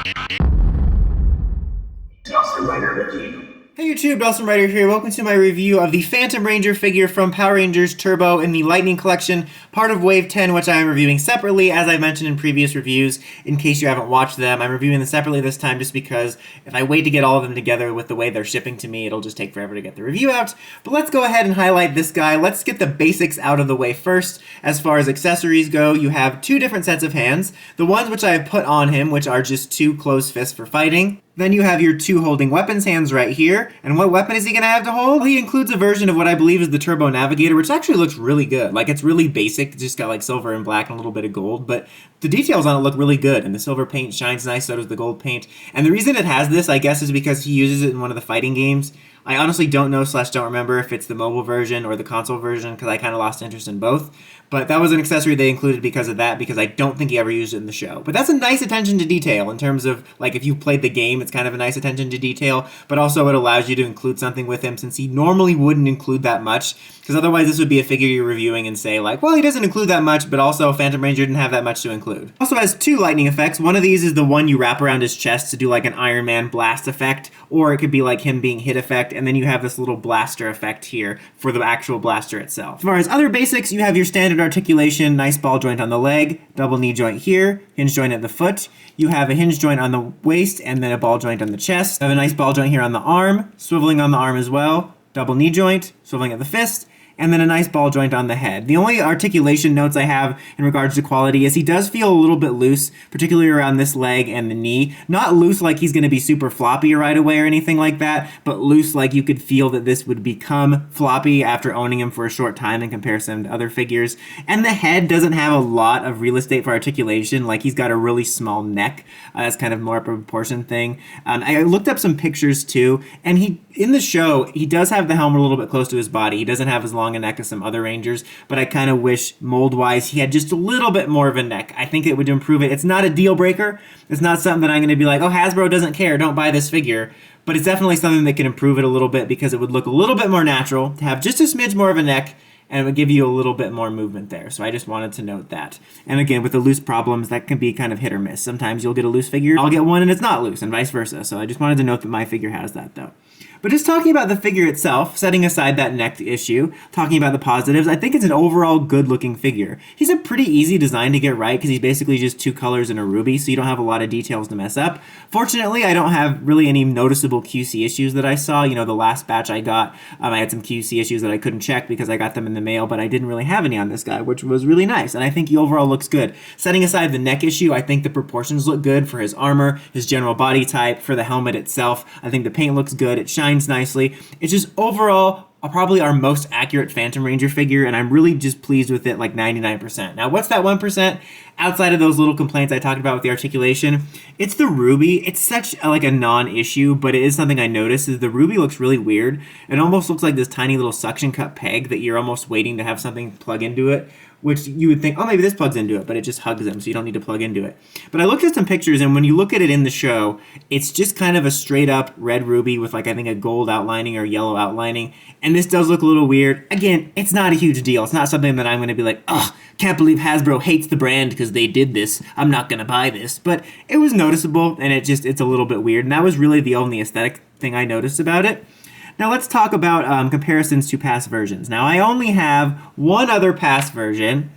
Hey YouTube, Dawson Ryder here. Welcome to my review of the Phantom Ranger figure from Power Rangers Turbo in the Lightning Collection, part of Wave 10, which I am reviewing separately, as I've mentioned in previous reviews. In case you haven't watched them, I'm reviewing them separately this time just because if I wait to get all of them together with the way they're shipping to me, it'll just take forever to get the review out. But let's go ahead and highlight this guy. Let's get the basics out of the way first. As far as accessories go, you have two different sets of hands. The ones which I have put on him, which are just two closed fists for fighting. Then you have your two holding weapons hands right here. And what weapon is he going to have to hold? Well, he includes a version of what I believe is the Turbo Navigator, which actually looks really good. Like, it's really basic. It's just got like silver and black and a little bit of gold. But the details on it look really good. And the silver paint shines nice, so does the gold paint. And the reason it has this, I guess, is because he uses it in one of the fighting games. I honestly don't know / don't remember if it's the mobile version or the console version because I kind of lost interest in both. But that was an accessory they included because of that, because I don't think he ever used it in the show. But that's a nice attention to detail in terms of, like, if you played the game, it's kind of a nice attention to detail. But also it allows you to include something with him since he normally wouldn't include that much. Because otherwise this would be a figure you're reviewing and say, like, well, he doesn't include that much, but also Phantom Ranger didn't have that much to include. Also has two lightning effects. One of these is the one you wrap around his chest to do like an Iron Man blast effect, or it could be like him being hit effect, and then you have this little blaster effect here for the actual blaster itself. As far as other basics, you have your standard articulation, nice ball joint on the leg, double knee joint here, hinge joint at the foot. You have a hinge joint on the waist and then a ball joint on the chest. You have a nice ball joint here on the arm, swiveling on the arm as well, double knee joint, swiveling at the fist, and then a nice ball joint on the head. The only articulation notes I have in regards to quality is he does feel a little bit loose, particularly around this leg and the knee. Not loose like he's going to be super floppy right away or anything like that, but loose like you could feel that this would become floppy after owning him for a short time in comparison to other figures. And the head doesn't have a lot of real estate for articulation, like he's got a really small neck. That's kind of more of a proportion thing. I looked up some pictures too, and in the show, he does have the helmet a little bit close to his body. He doesn't have as long a neck as some other Rangers, but I kind of wish mold-wise he had just a little bit more of a neck. I think it would improve it. It's not a deal breaker. It's not something that I'm going to be like, oh, Hasbro doesn't care, don't buy this figure. But it's definitely something that can improve it a little bit because it would look a little bit more natural to have just a smidge more of a neck, and it would give you a little bit more movement there. So I just wanted to note that. And again, with the loose problems, that can be kind of hit or miss. Sometimes you'll get a loose figure, I'll get one and it's not loose, and vice versa. So I just wanted to note that my figure has that though. But just talking about the figure itself, setting aside that neck issue, talking about the positives, I think it's an overall good-looking figure. He's a pretty easy design to get right because he's basically just two colors and a ruby, so you don't have a lot of details to mess up. Fortunately, I don't have really any noticeable QC issues that I saw. You know, the last batch I got, I had some QC issues that I couldn't check because I got them in the mail, but I didn't really have any on this guy, which was really nice, and I think he overall looks good. Setting aside the neck issue, I think the proportions look good for his armor, his general body type, for the helmet itself. I think the paint looks good. It shines nicely. It's just overall probably our most accurate Phantom Ranger figure, and I'm really just pleased with it like 99%. Now, what's that 1%? Outside of those little complaints I talked about with the articulation, it's the ruby. It's such like a non-issue, but it is something I noticed is the ruby looks really weird. It almost looks like this tiny little suction cup peg that you're almost waiting to have something plug into it, which you would think, oh, maybe this plugs into it, but it just hugs them, so you don't need to plug into it. But I looked at some pictures, and when you look at it in the show, it's just kind of a straight-up red ruby with, like, I think a gold outlining or yellow outlining, and this does look a little weird. Again, it's not a huge deal. It's not something that I'm going to be like, ugh, can't believe Hasbro hates the brand because they did this. I'm not going to buy this. But it was noticeable, and it's a little bit weird, and that was really the only aesthetic thing I noticed about it. Now let's talk about comparisons to past versions. Now I only have one other past version,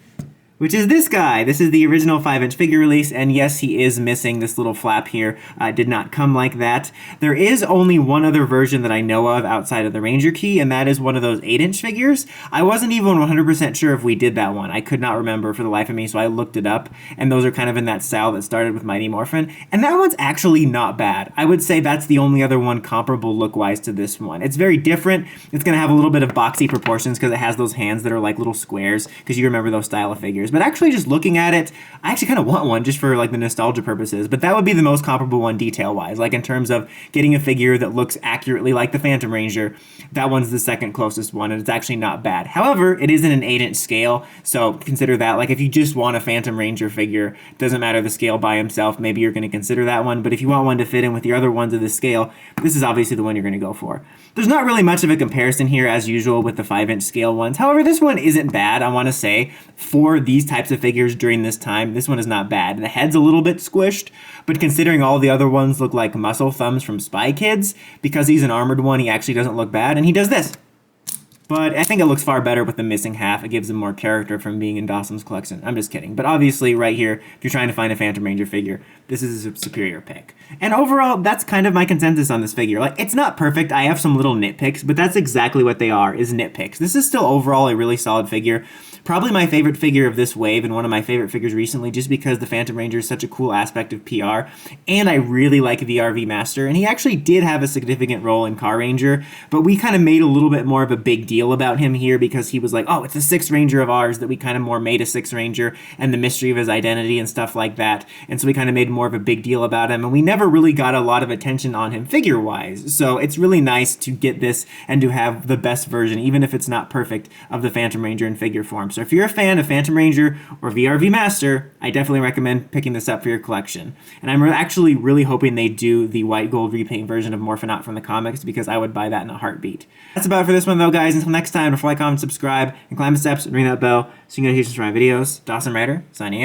which is this guy. This is the original 5-inch figure release, and yes, he is missing this little flap here. It did not come like that. There is only one other version that I know of outside of the Ranger key, and that is one of those 8-inch figures. I wasn't even 100% sure if we did that one. I could not remember for the life of me, so I looked it up, and those are kind of in that style that started with Mighty Morphin, and that one's actually not bad. I would say that's the only other one comparable look-wise to this one. It's very different. It's going to have a little bit of boxy proportions because it has those hands that are like little squares, because you remember those style of figures. But actually, just looking at it, I actually kind of want one just for like the nostalgia purposes. But that would be the most comparable one detail-wise. Like in terms of getting a figure that looks accurately like the Phantom Ranger, that one's the second closest one, and it's actually not bad. However, it isn't an 8-inch scale, so consider that. Like if you just want a Phantom Ranger figure, doesn't matter the scale by himself, maybe you're going to consider that one. But if you want one to fit in with your other ones of this scale, this is obviously the one you're going to go for. There's not really much of a comparison here as usual with the 5-inch scale ones. However, this one isn't bad, I want to say, for these these types of figures during this time, this one is not bad. The head's a little bit squished, but considering all the other ones look like muscle thumbs from Spy Kids, because he's an armored one, he actually doesn't look bad, and he does this. But I think it looks far better with the missing half. It gives him more character from being in Dawson's collection. I'm just kidding. But obviously, right here, if you're trying to find a Phantom Ranger figure, this is a superior pick. And overall, that's kind of my consensus on this figure. Like, it's not perfect. I have some little nitpicks, but that's exactly what they are, is nitpicks. This is still overall a really solid figure. Probably my favorite figure of this wave and one of my favorite figures recently, just because the Phantom Ranger is such a cool aspect of PR. And I really like VRV Master. And he actually did have a significant role in Carranger, but we kind of made a little bit more of a big deal about him here because he was like, oh, it's a 6th Ranger of ours, that we kind of more made a 6th Ranger and the mystery of his identity and stuff like that. And so we kind of made more of a big deal about him, and we never really got a lot of attention on him figure-wise. So it's really nice to get this and to have the best version, even if it's not perfect, of the Phantom Ranger in figure form. So if you're a fan of Phantom Ranger or VRV Master, I definitely recommend picking this up for your collection. And I'm actually really hoping they do the white gold repaint version of Morphonaut from the comics, because I would buy that in a heartbeat. That's about it for this one though, guys. Until next time, don't forget, like, comment, subscribe, and climb the steps and ring that bell so you can get notifications for my videos. Dawson Rider, signing out.